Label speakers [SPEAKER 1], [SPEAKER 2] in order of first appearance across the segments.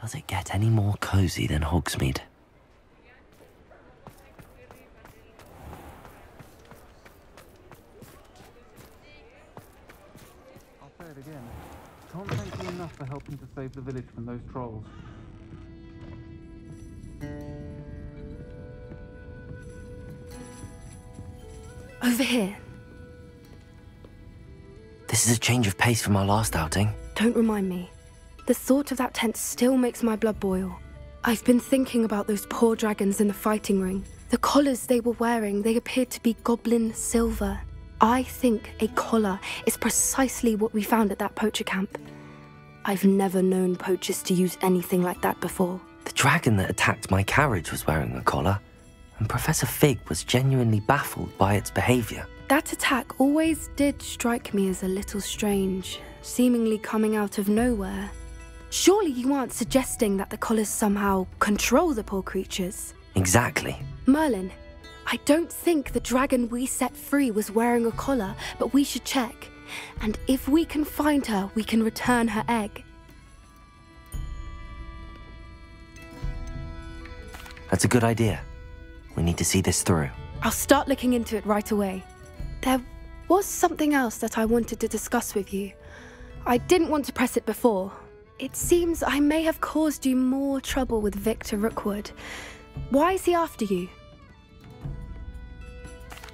[SPEAKER 1] Does it get any more cozy than Hogsmeade?
[SPEAKER 2] I'll say it again. Can't thank you enough for helping to save the village from those trolls.
[SPEAKER 3] Over here.
[SPEAKER 1] This is a change of pace from our last outing.
[SPEAKER 3] Don't remind me. The thought of that tent still makes my blood boil. I've been thinking about those poor dragons in the fighting ring. The collars they were wearing, they appeared to be goblin silver. I think a collar is precisely what we found at that poacher camp. I've never known poachers to use anything like that before.
[SPEAKER 1] The dragon that attacked my carriage was wearing a collar, and Professor Fig was genuinely baffled by its behaviour.
[SPEAKER 3] That attack always did strike me as a little strange, seemingly coming out of nowhere. Surely you aren't suggesting that the collars somehow control the poor creatures?
[SPEAKER 1] Exactly.
[SPEAKER 3] Merlin, I don't think the dragon we set free was wearing a collar, but we should check. And if we can find her, we can return her egg.
[SPEAKER 1] That's a good idea. We need to see this through.
[SPEAKER 3] I'll start looking into it right away. There was something else that I wanted to discuss with you. I didn't want to press it before. It seems I may have caused you more trouble with Victor Rookwood. Why is he after you?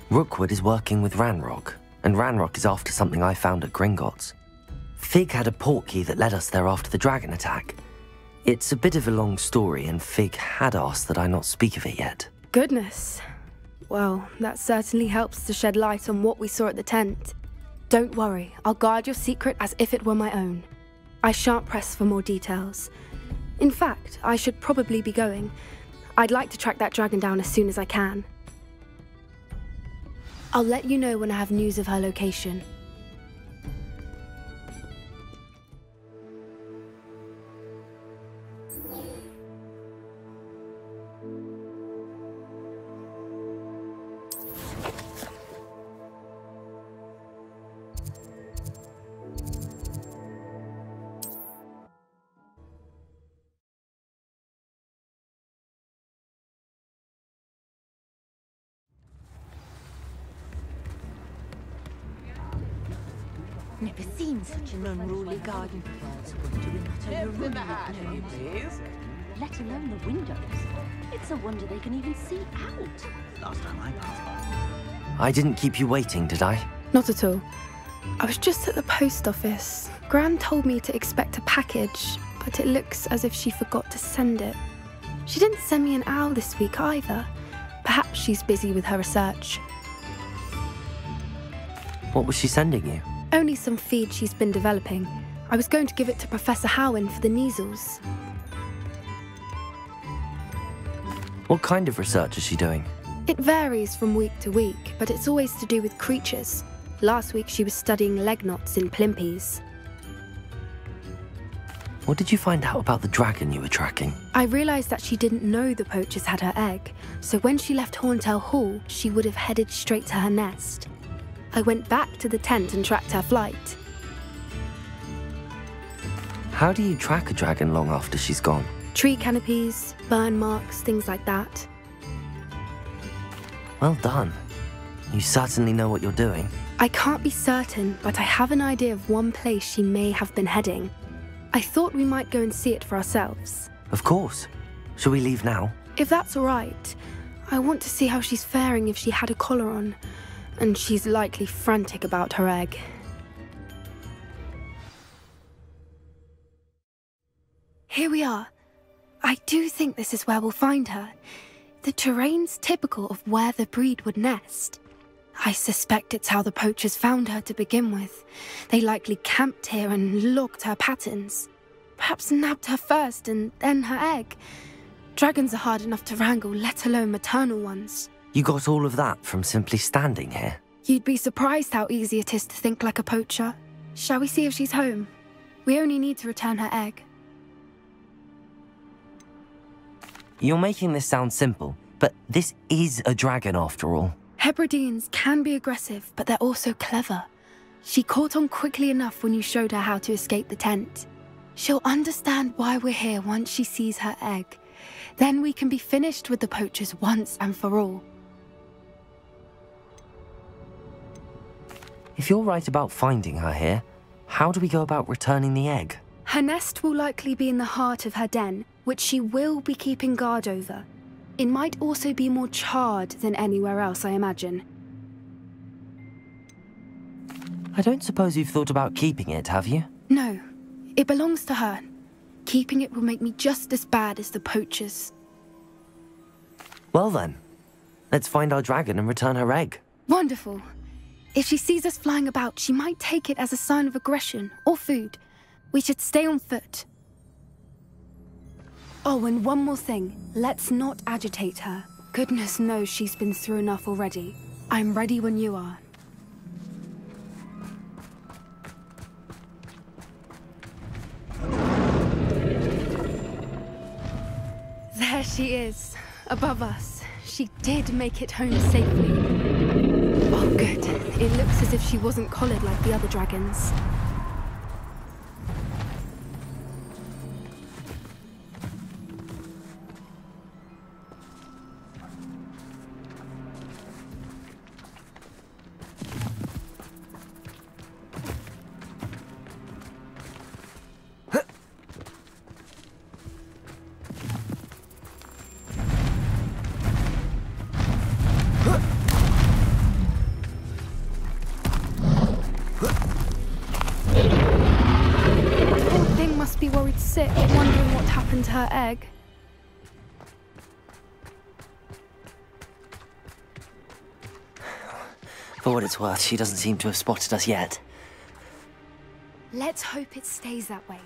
[SPEAKER 1] Rookwood is working with Ranrock, and Ranrock is after something I found at Gringotts. Fig had a portkey that led us there after the dragon attack. It's a bit of a long story, and Fig had asked that I not speak of it yet.
[SPEAKER 3] Goodness. Well, that certainly helps to shed light on what we saw at the tent. Don't worry, I'll guard your secret as if it were my own. I shan't press for more details. In fact, I should probably be going. I'd like to track that dragon down as soon as I can. I'll let you know when I have news of her location.
[SPEAKER 4] Never seen such an unruly garden. Let alone the windows. It's a wonder they can even see out.
[SPEAKER 5] Last time I passed.
[SPEAKER 1] I didn't keep you waiting, did I?
[SPEAKER 3] Not at all. I was just at the post office. Gran told me to expect a package, but it looks as if she forgot to send it. She didn't send me an owl this week either. Perhaps she's busy with her research.
[SPEAKER 1] What was she sending you?
[SPEAKER 3] Only some feed she's been developing. I was going to give it to Professor Howen for the measles.
[SPEAKER 1] What kind of research is she doing?
[SPEAKER 3] It varies from week to week, but it's always to do with creatures. Last week she was studying leg knots in Plimpies.
[SPEAKER 1] What did you find out about the dragon you were tracking?
[SPEAKER 3] I realised that she didn't know the poachers had her egg, so when she left Horntail Hall, she would have headed straight to her nest. I went back to the tent and tracked her flight.
[SPEAKER 1] How do you track a dragon long after she's gone?
[SPEAKER 3] Tree canopies, burn marks, things like that.
[SPEAKER 1] Well done. You certainly know what you're doing.
[SPEAKER 3] I can't be certain, but I have an idea of one place she may have been heading. I thought we might go and see it for ourselves.
[SPEAKER 1] Of course. Shall we leave now?
[SPEAKER 3] If that's all right. I want to see how she's faring if she had a collar on. And she's likely frantic about her egg. Here we are. I do think this is where we'll find her. The terrain's typical of where the breed would nest. I suspect it's how the poachers found her to begin with. They likely camped here and logged her patterns. Perhaps nabbed her first and then her egg. Dragons are hard enough to wrangle, let alone maternal ones.
[SPEAKER 1] You got all of that from simply standing here?
[SPEAKER 3] You'd be surprised how easy it is to think like a poacher. Shall we see if she's home? We only need to return her egg.
[SPEAKER 1] You're making this sound simple, but this is a dragon after all.
[SPEAKER 3] Hebrideans can be aggressive, but they're also clever. She caught on quickly enough when you showed her how to escape the tent. She'll understand why we're here once she sees her egg. Then we can be finished with the poachers once and for all.
[SPEAKER 1] If you're right about finding her here, how do we go about returning the egg?
[SPEAKER 3] Her nest will likely be in the heart of her den, which she will be keeping guard over. It might also be more charred than anywhere else, I imagine.
[SPEAKER 1] I don't suppose you've thought about keeping it, have you?
[SPEAKER 3] No, it belongs to her. Keeping it will make me just as bad as the poachers.
[SPEAKER 1] Well then, let's find our dragon and return her egg.
[SPEAKER 3] Wonderful. If she sees us flying about, she might take it as a sign of aggression or food. We should stay on foot. Oh, and one more thing. Let's not agitate her. Goodness knows she's been through enough already. I'm ready when you are. There she is, above us. She did make it home safely. Oh, good. It looks as if she wasn't collared like the other dragons. Be worried sick, wondering what happened to her egg.
[SPEAKER 1] For what it's worth, she doesn't seem to have spotted us yet.
[SPEAKER 3] Let's hope it stays that way.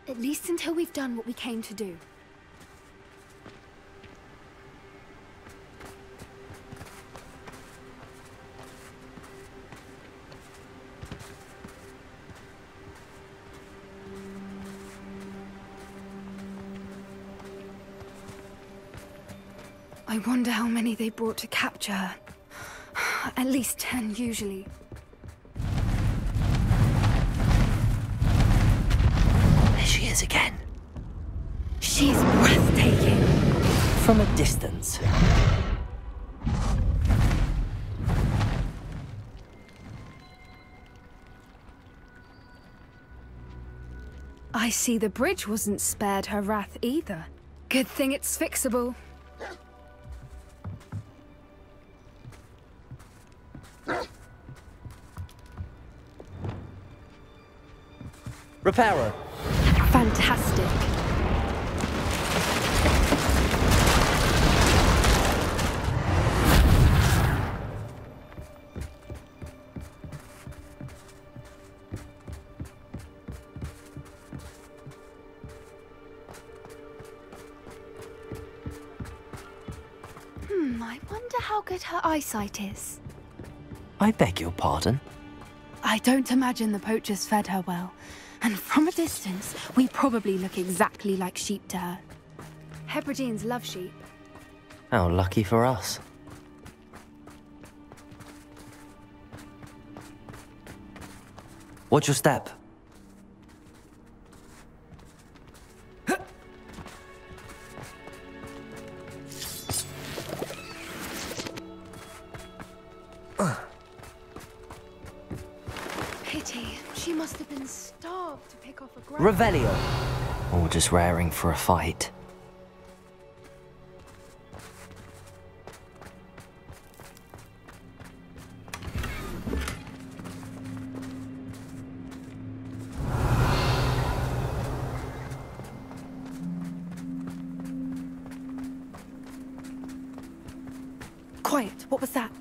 [SPEAKER 3] At least until we've done what we came to do. I wonder how many they brought to capture her. At least 10, usually.
[SPEAKER 1] There she is again.
[SPEAKER 3] She's breathtaking.
[SPEAKER 1] From a distance.
[SPEAKER 3] I see the bridge wasn't spared her wrath either. Good thing it's fixable.
[SPEAKER 1] Repairer.
[SPEAKER 3] Fantastic. I wonder how good her eyesight is.
[SPEAKER 1] I beg your pardon?
[SPEAKER 3] I don't imagine the poachers fed her well. And from a distance, we probably look exactly like sheep to her. Hebrideans love sheep.
[SPEAKER 1] How lucky for us. Watch your step.
[SPEAKER 3] Pity. She must have been starved to pick off a grass.
[SPEAKER 1] Revelio. Or just raring for a fight.
[SPEAKER 3] Quiet. What was that?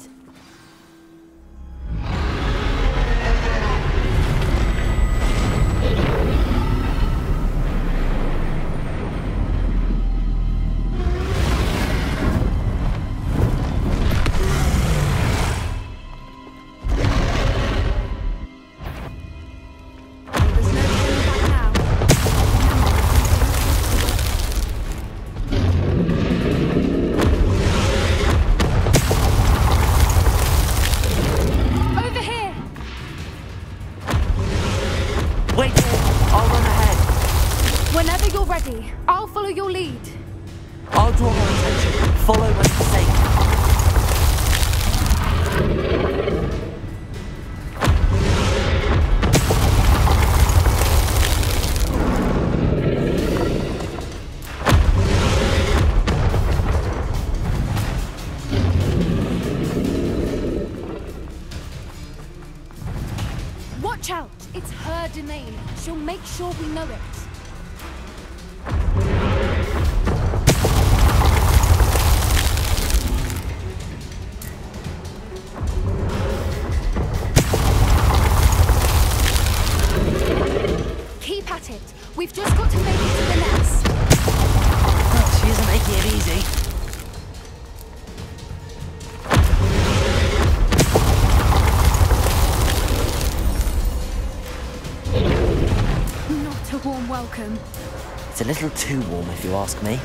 [SPEAKER 3] There's no turning back now. Watch out! It's her domain. She'll make sure we know it. Keep at it. We've just got to make it to the nest.
[SPEAKER 1] Oh, she isn't making it easy.
[SPEAKER 3] Not a warm welcome.
[SPEAKER 1] It's a little too warm, if you ask me.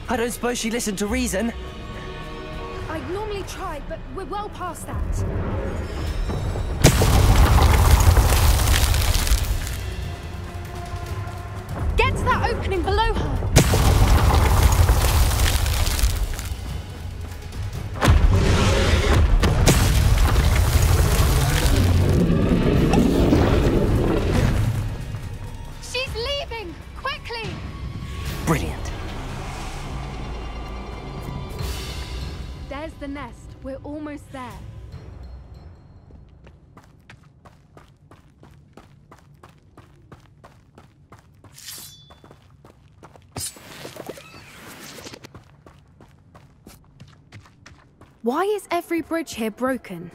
[SPEAKER 1] I don't suppose she listened to reason.
[SPEAKER 3] I'd normally try, but we're well past that. Get to that opening below her! She's leaving! Quickly!
[SPEAKER 1] Brilliant.
[SPEAKER 3] There's the nest. We're almost there. Why is every bridge here broken?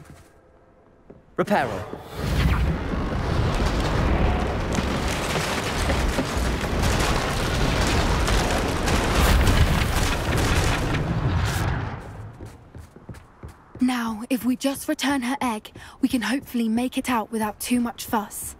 [SPEAKER 1] Repair her.
[SPEAKER 3] Now, if we just return her egg, we can hopefully make it out without too much fuss.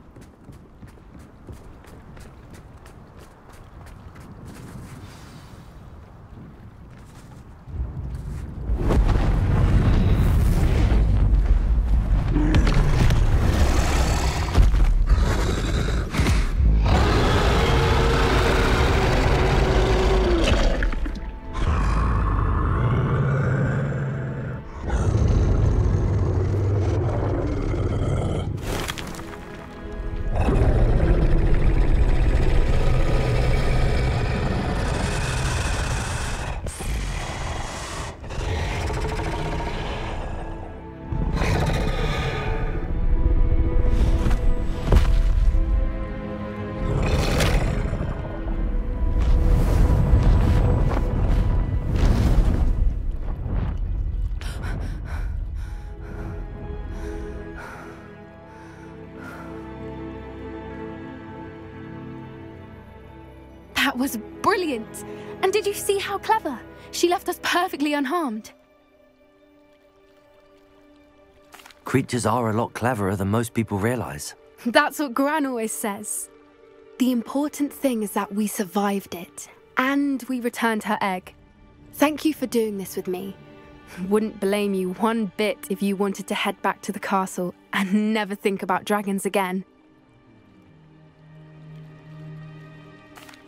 [SPEAKER 3] That was brilliant! And did you see how clever? She left us perfectly unharmed.
[SPEAKER 1] Creatures are a lot cleverer than most people realize.
[SPEAKER 3] That's what Gran always says. The important thing is that we survived it, and we returned her egg. Thank you for doing this with me. Wouldn't blame you one bit if you wanted to head back to the castle and never think about dragons again.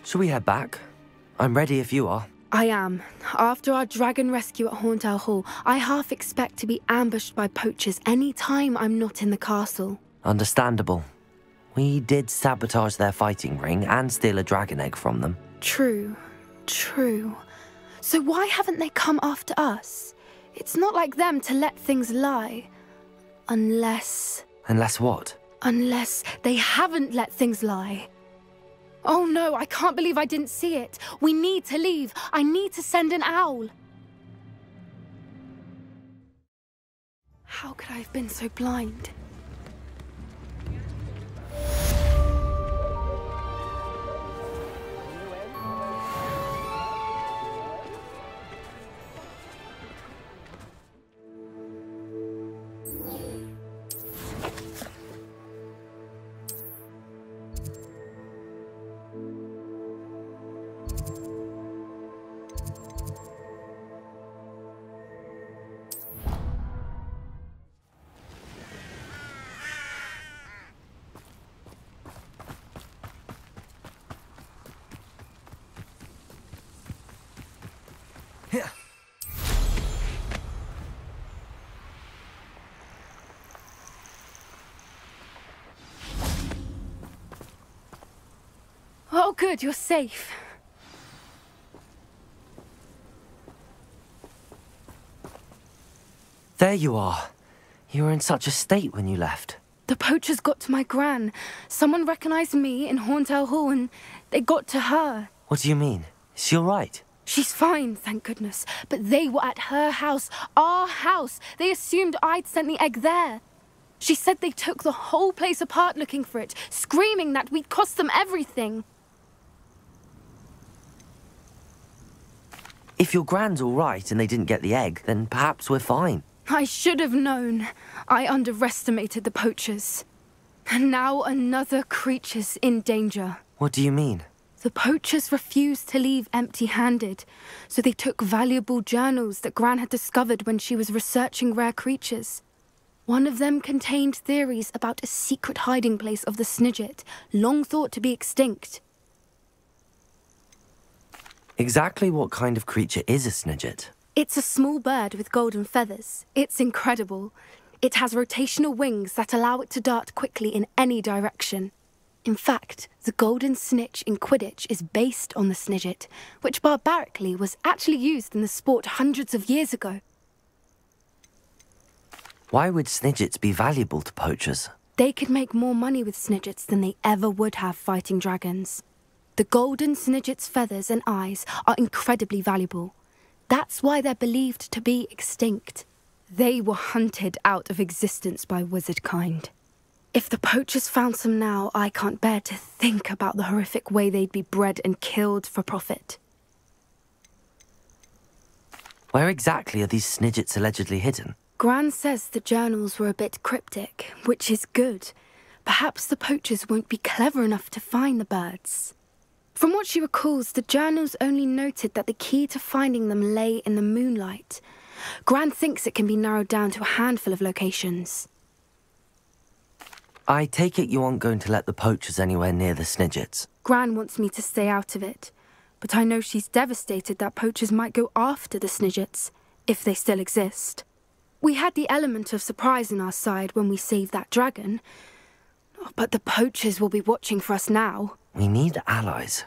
[SPEAKER 1] Shall we head back? I'm ready if you are.
[SPEAKER 3] I am. After our dragon rescue at Hauntel Hall, I half expect to be ambushed by poachers any time I'm not in the castle.
[SPEAKER 1] Understandable. We did sabotage their fighting ring and steal a dragon egg from them.
[SPEAKER 3] True. True. So why haven't they come after us? It's not like them to let things lie. Unless...
[SPEAKER 1] Unless what?
[SPEAKER 3] Unless they haven't let things lie. Oh no, I can't believe I didn't see it. We need to leave. I need to send an owl. How could I have been so blind? Oh, good, you're safe.
[SPEAKER 1] There you are. You were in such a state when you left.
[SPEAKER 3] The poachers got to my gran. Someone recognized me in Horntail Hall and they got to her.
[SPEAKER 1] What do you mean? Is she all right?
[SPEAKER 3] She's fine, thank goodness. But they were at her house, our house. They assumed I'd sent the egg there. She said they took the whole place apart looking for it, screaming that we'd cost them everything.
[SPEAKER 1] If your gran's all right and they didn't get the egg, then perhaps we're fine.
[SPEAKER 3] I should have known. I underestimated the poachers. And now another creature's in danger.
[SPEAKER 1] What do you mean?
[SPEAKER 3] The poachers refused to leave empty-handed, so they took valuable journals that Gran had discovered when she was researching rare creatures. One of them contained theories about a secret hiding place of the Snidget, long thought to be extinct.
[SPEAKER 1] Exactly what kind of creature is a Snidget?
[SPEAKER 3] It's a small bird with golden feathers. It's incredible. It has rotational wings that allow it to dart quickly in any direction. In fact, the golden snitch in Quidditch is based on the Snidget, which barbarically was actually used in the sport hundreds of years ago.
[SPEAKER 1] Why would Snidgets be valuable to poachers?
[SPEAKER 3] They could make more money with Snidgets than they ever would have fighting dragons. The golden Snidget's feathers and eyes are incredibly valuable. That's why they're believed to be extinct. They were hunted out of existence by wizard kind. If the poachers found some now, I can't bear to think about the horrific way they'd be bred and killed for profit.
[SPEAKER 1] Where exactly are these Snidgets allegedly hidden?
[SPEAKER 3] Gran says the journals were a bit cryptic, which is good. Perhaps the poachers won't be clever enough to find the birds. From what she recalls, the journals only noted that the key to finding them lay in the moonlight. Gran thinks it can be narrowed down to a handful of locations.
[SPEAKER 1] I take it you aren't going to let the poachers anywhere near the Snidgets.
[SPEAKER 3] Gran wants me to stay out of it, but I know she's devastated that poachers might go after the Snidgets, if they still exist. We had the element of surprise on our side when we saved that dragon, but the poachers will be watching for us now.
[SPEAKER 1] We need allies.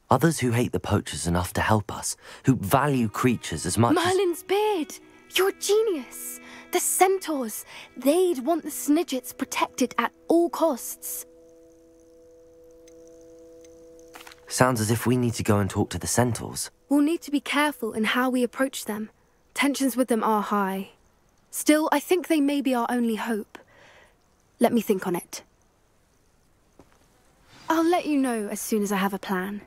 [SPEAKER 1] Others who hate the poachers enough to help us, who value creatures as much
[SPEAKER 3] Merlin's beard! You're a genius! The centaurs! They'd want the Snidgets protected at all costs.
[SPEAKER 1] Sounds as if we need to go and talk to the centaurs.
[SPEAKER 3] We'll need to be careful in how we approach them. Tensions with them are high. Still, I think they may be our only hope. Let me think on it. I'll let you know as soon as I have a plan.